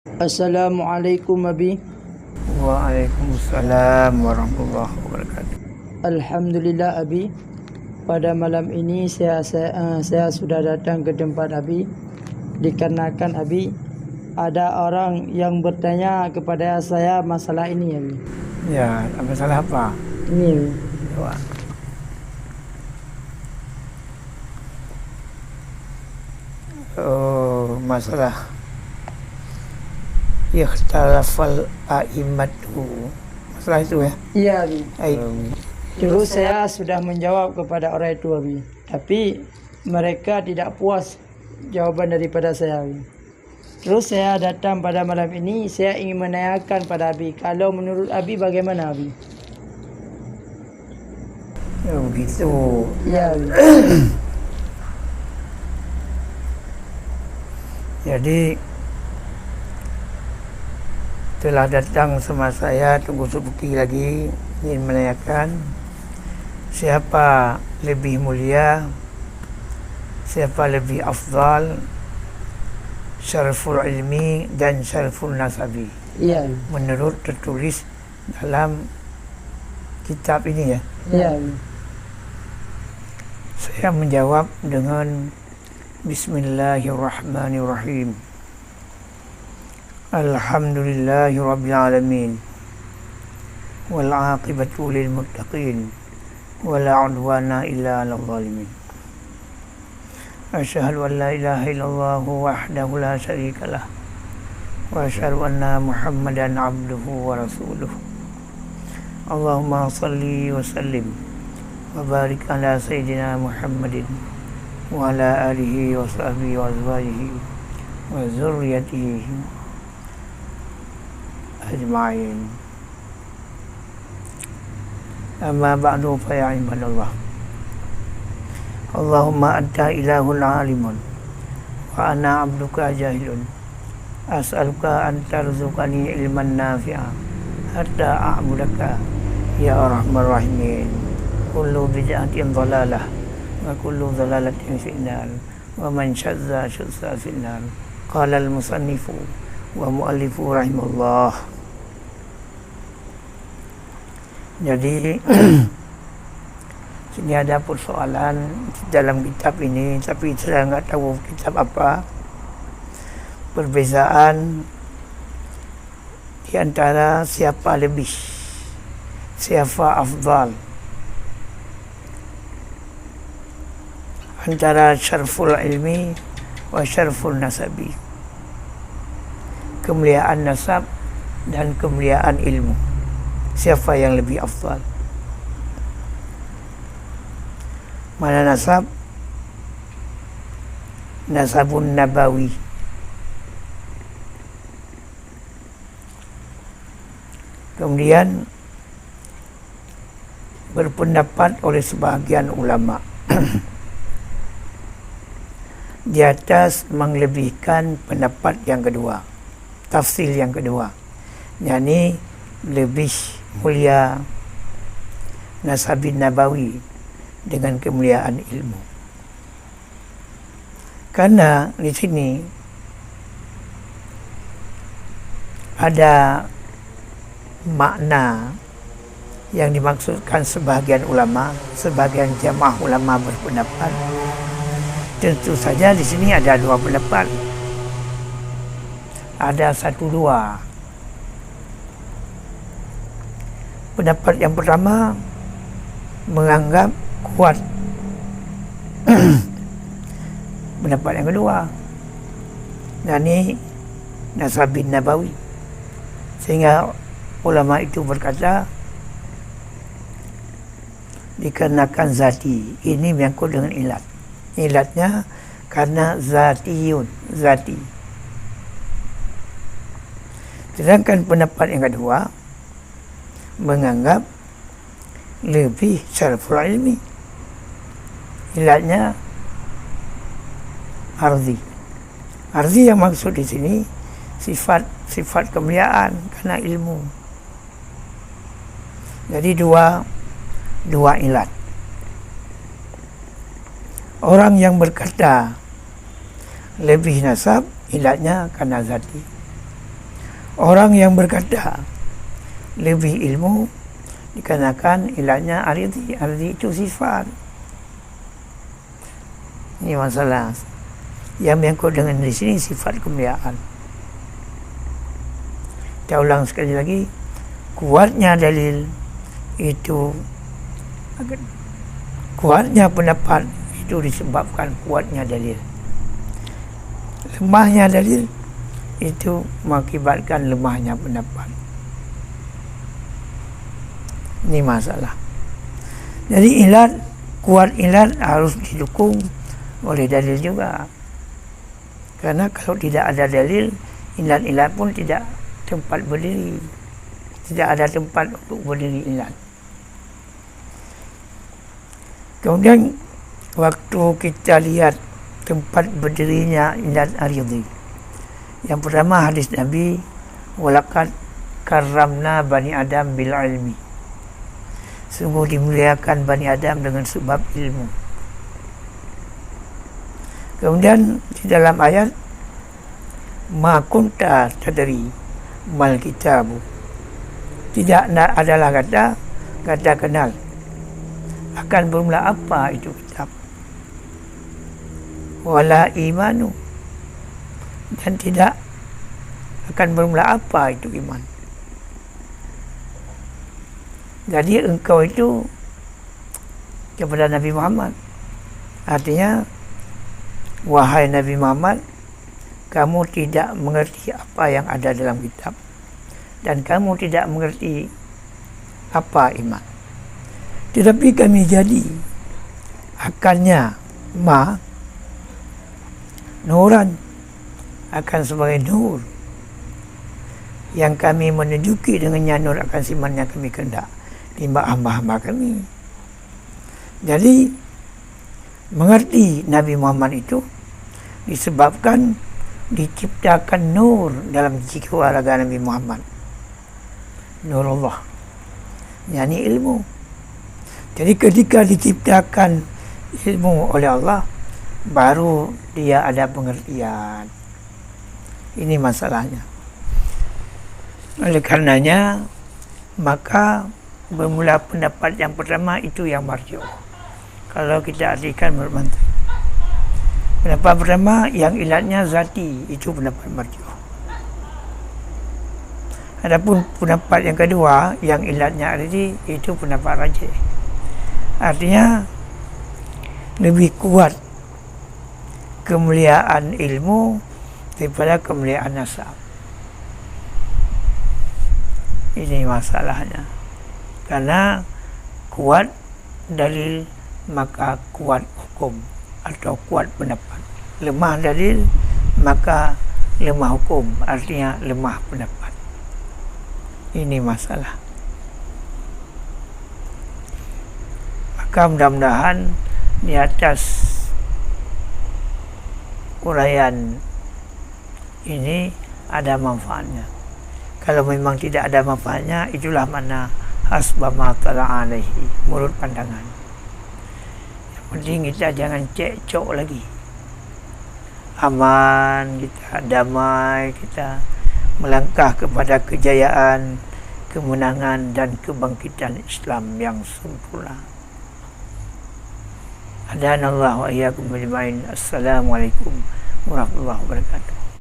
Assalamualaikum Abi. Waalaikumsalam warahmatullahi wabarakatuh. Alhamdulillah Abi. Pada malam ini saya sudah datang ke tempat Abi dikarenakan Abi ada orang yang bertanya kepada saya masalah ini Abi. Ya, masalah apa? Ini Abi. Wah. Oh, masalah ikhtalafal a'immatu. Masalah itu ya? Iya Abi. Baik. Dulu saya sudah menjawab kepada orang itu Abi, tapi mereka tidak puas jawaban daripada saya Abi. Terus saya datang pada malam ini, saya ingin menanyakan pada Abi, kalau menurut Abi bagaimana Abi? Oh, begitu. Ya Abi. Jadi telah datang sama saya, tunggu sebuki lagi, ingin menanyakan siapa lebih mulia, siapa lebih afdal, syaraful ilmi dan syaraful nasabi, Iya. menurut tertulis dalam kitab ini ya. Iya. Saya menjawab dengan Bismillahirrahmanirrahim. Alhamdulillahi rabbil alamin. Wal 'aqibatu lil muttaqin. Wala 'udwana illa 'alal zalimin. Asyhadu an la ilaha illallah wahdahu la syarikalah. Wa asyhadu anna Muhammadan 'abduhu wa rasuluh. Allahumma shalli wa sallim wa barik ala sayyidina Muhammadin wa ala alihi wa sahbihi wa azwajihi wa zurriyatihi ajma'in. Amma ba'du fa ya ibadallah. Allahumma anta ilahun alimun wa ana abduka jahilun. As'aluka an tarzuqani ilman nafi'a hatta a'budaka ya arhamar rahimin. Kullu bid'atin dhalalah wa kullu dhalalatin finnar wa man syazza finnar. Qala al-musannifu wa mu'allifu rahimahullah. Jadi sini ada persoalan dalam kitab ini, tapi saya nggak tahu kitab apa. Perbezaan di antara siapa lebih, siapa afdal, antara syarful ilmi wa syarful nasabi, kemuliaan nasab dan kemuliaan ilmu, siapa yang lebih afdal. Mana nasab? Nasabun nabawi, kemudian berpendapat oleh sebahagian ulama di atas melebihkan pendapat yang kedua, tafsir yang kedua, yakni lebih mulia nasabin nabawi dengan kemuliaan ilmu. Karena di sini ada makna yang dimaksudkan sebahagian ulama, sebagian jamaah ulama berpendapat. Tentu saja di sini ada dua pendapat. Ada satu dua. Pendapat yang pertama menganggap kuat. Pendapat yang kedua, yakni nasabin nabawi. Sehingga ulama itu berkata dikarenakan zati, ini menyangkut dengan ilat. Ilatnya karena zatiyun, zati. Sedangkan pendapat yang kedua menganggap lebih syaraful ilmi. Ilatnya arzi. Arzi yang maksud di sini sifat kemuliaan karena ilmu. Jadi dua ilat. Orang yang berkata lebih nasab, ilatnya karena zati. Orang yang berkata lebih ilmu dikarenakan ilatnya aridi. Aridi itu sifat. Ini masalah. Yang menyangkut dengan di sini sifat kemuliaan. Kita ulang sekali lagi. Kuatnya dalil itu, kuatnya pendapat itu disebabkan kuatnya dalil. Lemahnya dalil itu mengakibatkan lemahnya pendapat. Ini masalah. Jadi ilat, kuat ilat harus didukung oleh dalil juga. Karena kalau tidak ada dalil, ilat-ilat pun tidak tempat berdiri. Tidak ada tempat untuk berdiri ilat. Kemudian waktu kita lihat tempat berdirinya ilat aridi. Yang pertama hadis Nabi, walaqad karramna bani Adam bil ilmi. Sungguh dimuliakan Bani Adam dengan sebab ilmu. Kemudian di dalam ayat, ma kunta tadri mal kitabu. Tidak adalah kata kenal akan bermula apa itu kitab. Wala imanu, dan tidak akan bermula apa itu iman. Jadi engkau itu kepada Nabi Muhammad, artinya wahai Nabi Muhammad, kamu tidak mengerti apa yang ada dalam kitab dan kamu tidak mengerti apa iman. Tetapi kami jadi akannya nuran, akan sebagai nur yang kami menunjuki dengannya nur akan siman yang kami kehendak timba hamba-hamba kami. Jadi mengerti Nabi Muhammad itu disebabkan diciptakan nur dalam jiwa raga Nabi Muhammad, nurullah, yakni ilmu. Jadi ketika diciptakan ilmu oleh Allah, baru dia ada pengertian. Ini masalahnya. Oleh karenanya, maka bermula pendapat yang pertama itu yang marjuh. Kalau kita artikan menurut mantik, pendapat pertama yang ilatnya zati, itu pendapat marjuh. Adapun pendapat yang kedua yang ilatnya aridi, itu pendapat rajih. Artinya lebih kuat kemuliaan ilmu daripada kemuliaan nasab. Ini masalahnya. Karena kuat dalil maka kuat hukum atau kuat pendapat. Lemah dalil maka lemah hukum, artinya lemah pendapat. Ini masalah. Maka mudah-mudahan di atas uraian ini ada manfaatnya. Kalau memang tidak ada manfaatnya, itulah mana hasbama tala alaihi, menurut pandangan. Yang penting kita jangan cekcok lagi. Aman, kita damai, kita melangkah kepada kejayaan, kemenangan dan kebangkitan Islam yang sempurna. Adanallahu wa iyyakum ajmain. Assalamualaikum warahmatullahi wabarakatuh.